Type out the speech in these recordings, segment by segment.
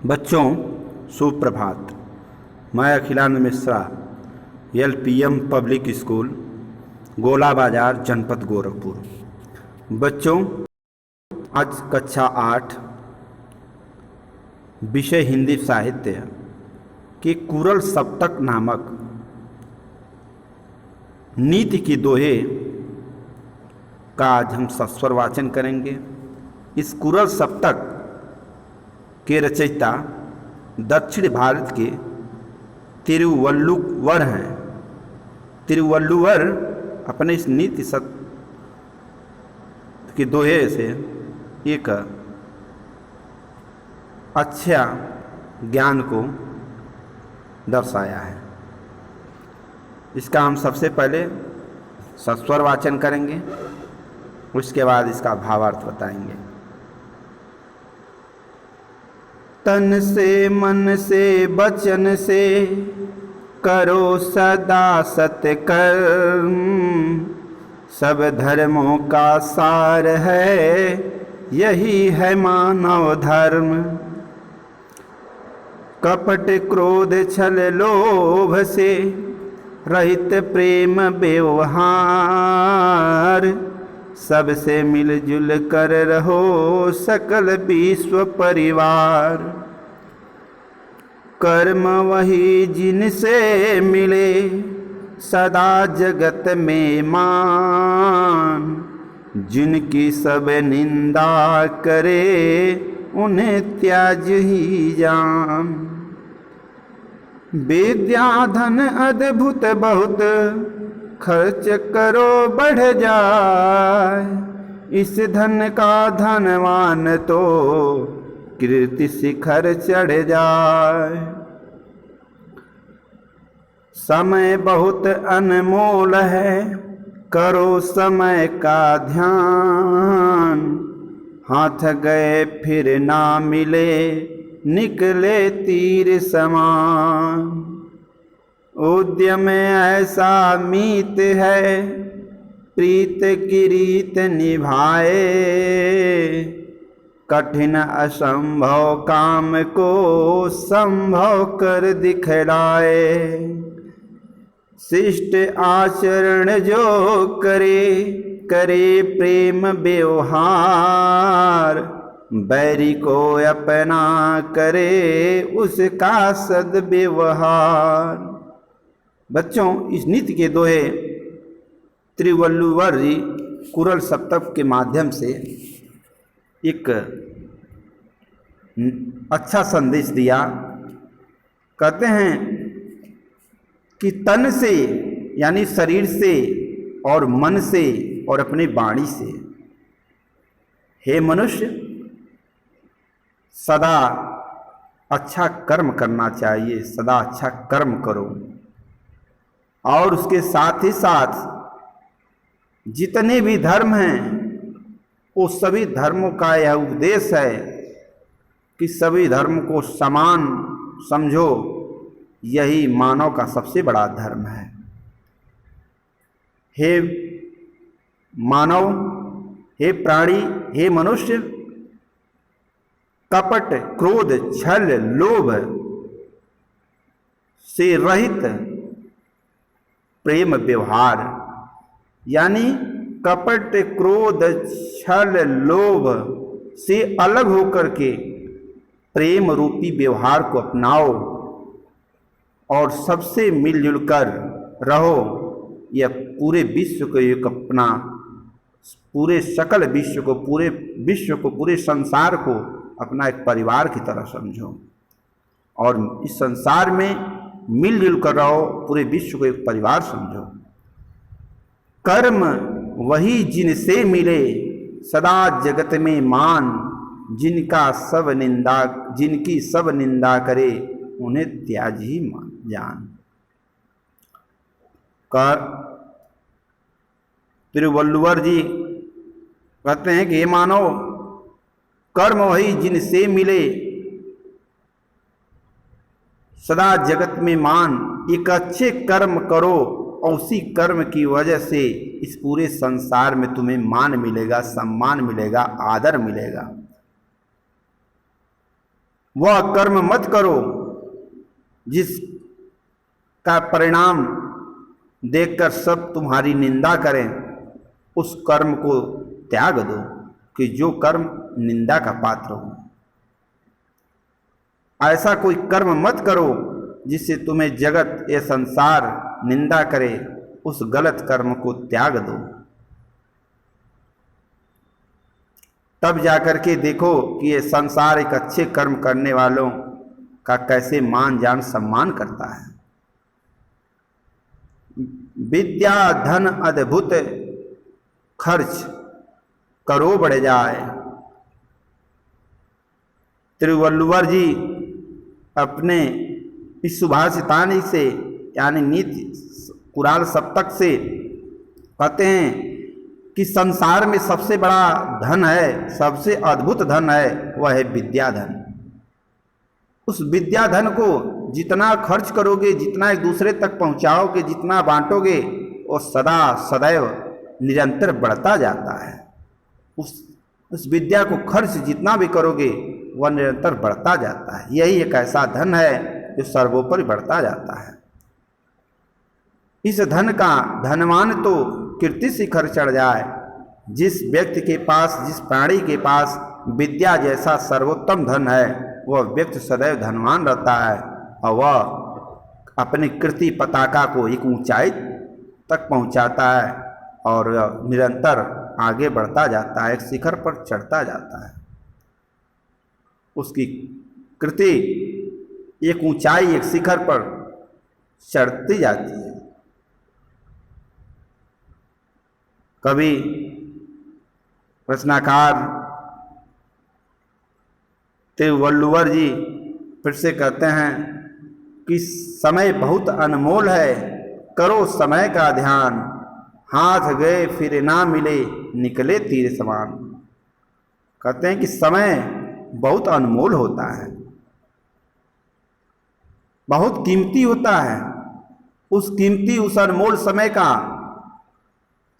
बच्चों सुप्रभात। मैं Akhilanand Mishra, LPM public school, गोला बाजार, जनपद गोरखपुर। बच्चों, आज कक्षा 8 विषय हिंदी साहित्य के कुरल सप्तक नामक नीति की दोहे का आज हम सस्वर वाचन करेंगे। इस कुरल सप्तक के रचयिता दक्षिण भारत के तिरुवल्लुवर हैं। तिरुवल्लुवर अपने इस नीति के दोहे से एक अच्छा ज्ञान को दर्शाया है। इसका हम सबसे पहले सस्वर वाचन करेंगे, उसके बाद इसका भावार्थ बताएंगे। तन से मन से वचन से करो सदा सत्कर्म, सब धर्मों का सार है यही है मानव धर्म। कपट क्रोध छल लोभ से रहित प्रेम व्यवहार, सबसे मिलजुल कर रहो सकल विश्व परिवार। कर्म वही जिनसे मिले सदा जगत में मान, जिनकी सब निंदा करे उन्हें त्याज ही जान। विद्या धन अद्भुत बहुत खर्च करो बढ़ जाए, इस धन का धनवान तो कीर्ति शिखर चढ़ जाए। समय बहुत अनमोल है करो समय का ध्यान, हाथ गए फिर ना मिले निकले तीर समान। उद्यम ऐसा मीत है प्रीत की रीत निभाए, कठिन असंभव काम को संभव कर दिखलाए। शिष्ट आचरण जो करे करे प्रेम व्यवहार, बैरी को अपना करे उसका सद्व्यवहार। बच्चों, इस नीति के दोहे तिरुवल्लुवर जी कुरल सप्तक के माध्यम से एक अच्छा संदेश दिया। कहते हैं कि तन से यानी शरीर से और मन से और अपनी वाणी से, हे मनुष्य, सदा अच्छा कर्म करना चाहिए, सदा अच्छा कर्म करो। और उसके साथ ही साथ जितने भी धर्म हैं वो सभी धर्मों का यह उपदेश है कि सभी धर्म को समान समझो, यही मानव का सबसे बड़ा धर्म है। हे मानव, हे प्राणी, हे मनुष्य, कपट क्रोध छल लोभ से रहित प्रेम व्यवहार, यानी कपट क्रोध छल लोभ से अलग होकर के प्रेम रूपी व्यवहार को अपनाओ और सबसे मिलजुल कर रहो। यह पूरे विश्व को एक अपना, पूरे सकल विश्व को, पूरे विश्व को, पूरे संसार को अपना एक परिवार की तरह समझो और इस संसार में मिलजुल कर रहो, पूरे विश्व को एक परिवार समझो। कर्म वही जिनसे मिले सदा जगत में मान, जिनकी सब निंदा करे उन्हें त्याज ही जान। तिरुवल्लुवर जी कहते हैं कि हे मानव, कर्म वही जिनसे मिले सदा जगत में मान, एक अच्छे कर्म करो और उसी कर्म की वजह से इस पूरे संसार में तुम्हें मान मिलेगा, सम्मान मिलेगा, आदर मिलेगा। वह कर्म मत करो जिसका परिणाम देखकर सब तुम्हारी निंदा करें। उस कर्म को त्याग दो कि जो कर्म निंदा का पात्र हो। ऐसा कोई कर्म मत करो जिससे तुम्हें जगत या संसार निंदा करे। उस गलत कर्म को त्याग दो। तब जाकर के देखो कि ये संसार एक अच्छे कर्म करने वालों का कैसे मान जान सम्मान करता है। विद्या धन अद्भुत खर्च करो बढ़ जाए। तिरुवल्लुवर जी अपने इस सुभाषितानी से यानी नीति कुराल सप्तक से कहते हैं कि संसार में सबसे बड़ा धन है, सबसे अद्भुत धन है, वह है विद्या धन। उस विद्या धन को जितना खर्च करोगे, जितना एक दूसरे तक पहुंचाओगे, जितना बांटोगे, वो सदा सदैव निरंतर बढ़ता जाता है। उस विद्या को खर्च जितना भी करोगे वह निरंतर बढ़ता जाता है। यही एक ऐसा धन है जो सर्वोपरि बढ़ता जाता है। इस धन का धनवान तो कीर्ति शिखर चढ़ जाए। जिस व्यक्ति के पास, जिस प्राणी के पास विद्या जैसा सर्वोत्तम धन है, वह व्यक्ति सदैव धनवान रहता है और वह अपनी कीर्ति पताका को एक ऊंचाई तक पहुंचाता है और निरंतर आगे बढ़ता जाता है, एक शिखर पर चढ़ता जाता है। उसकी कीर्ति एक ऊंचाई, एक शिखर पर चढ़ती जाती है। कवि रचनाकार तिरुवल्लुवर जी फिर से कहते हैं कि समय बहुत अनमोल है, करो समय का ध्यान, हाथ गए फिर ना मिले, निकले तीर समान। कहते हैं कि समय बहुत अनमोल होता है, बहुत कीमती होता है। उस अनमोल समय का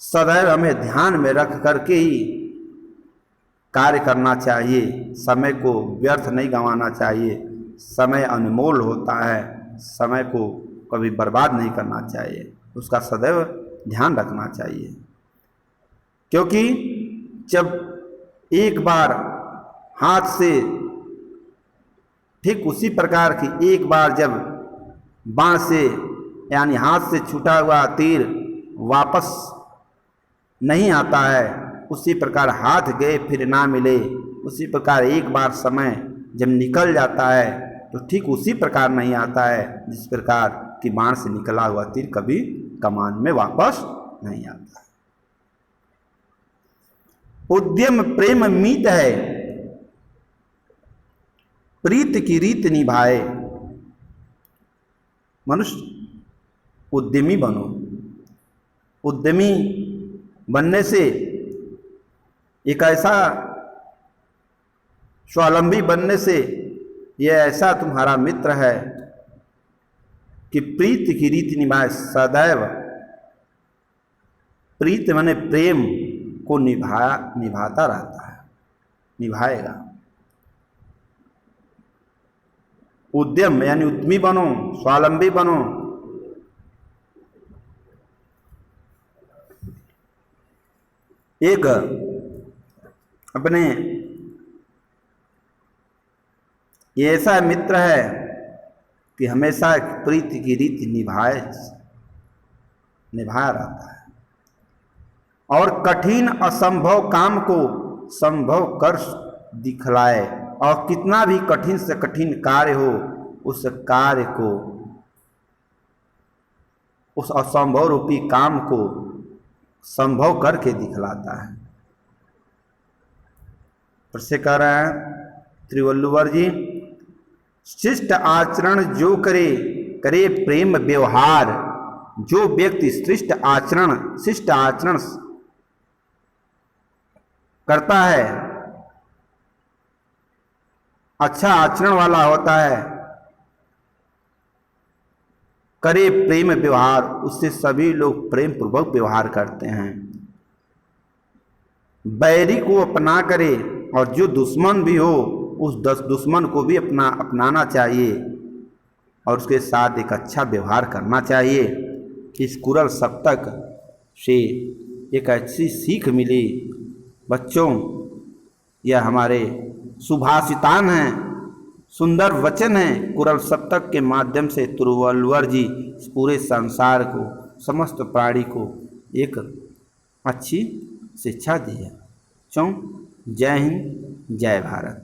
सदैव हमें ध्यान में रख करके ही कार्य करना चाहिए। समय को व्यर्थ नहीं गंवाना चाहिए। समय अनमोल होता है, समय को कभी बर्बाद नहीं करना चाहिए, उसका सदैव ध्यान रखना चाहिए। क्योंकि जब एक बार हाथ से, ठीक उसी प्रकार की एक बार जब बाण से यानी हाथ से छूटा हुआ तीर वापस नहीं आता है, उसी प्रकार हाथ गए फिर ना मिले, उसी प्रकार एक बार समय जब निकल जाता है तो ठीक उसी प्रकार नहीं आता है जिस प्रकार कि बाण से निकला हुआ तीर कभी कमान में वापस नहीं आता। उद्यम प्रेम मीत है, प्रीत की रीत निभाए। मनुष्य उद्यमी बनो। उद्यमी बनने से, एक ऐसा स्वावलंबी बनने से यह ऐसा तुम्हारा मित्र है कि प्रीत की रीति निभाए। सदैव प्रीत माने प्रेम को निभाता रहता है, निभाएगा। उद्यम यानी उद्यमी बनो, स्वावलंबी बनो। एक अपने ये ऐसा मित्र है कि हमेशा प्रीति की रीति निभाया रहता है और कठिन असंभव काम को संभव कर दिखलाए। और कितना भी कठिन से कठिन कार्य हो, उस कार्य को, उस असंभव रूपी काम को संभव करके दिखलाता है। फिर से कह रहे हैं तिरुवल्लुवर जी, शिष्ट आचरण जो करे, करे प्रेम व्यवहार। जो व्यक्ति शिष्ट आचरण करता है, अच्छा आचरण वाला होता है, करे प्रेम व्यवहार, उससे सभी लोग प्रेम पूर्वक व्यवहार करते हैं। बैरी को अपना करे और जो दुश्मन भी हो उस दुश्मन को भी अपनाना चाहिए और उसके साथ एक अच्छा व्यवहार करना चाहिए। इस कुरल सप्तक से एक अच्छी सीख मिली बच्चों। यह हमारे सुभाषितान हैं, सुंदर वचन हैं। कुरल सप्तक के माध्यम से तिरुवल्लुवर जी पूरे संसार को, समस्त प्राणी को एक अच्छी शिक्षा दी है। जय हिंद, जय भारत।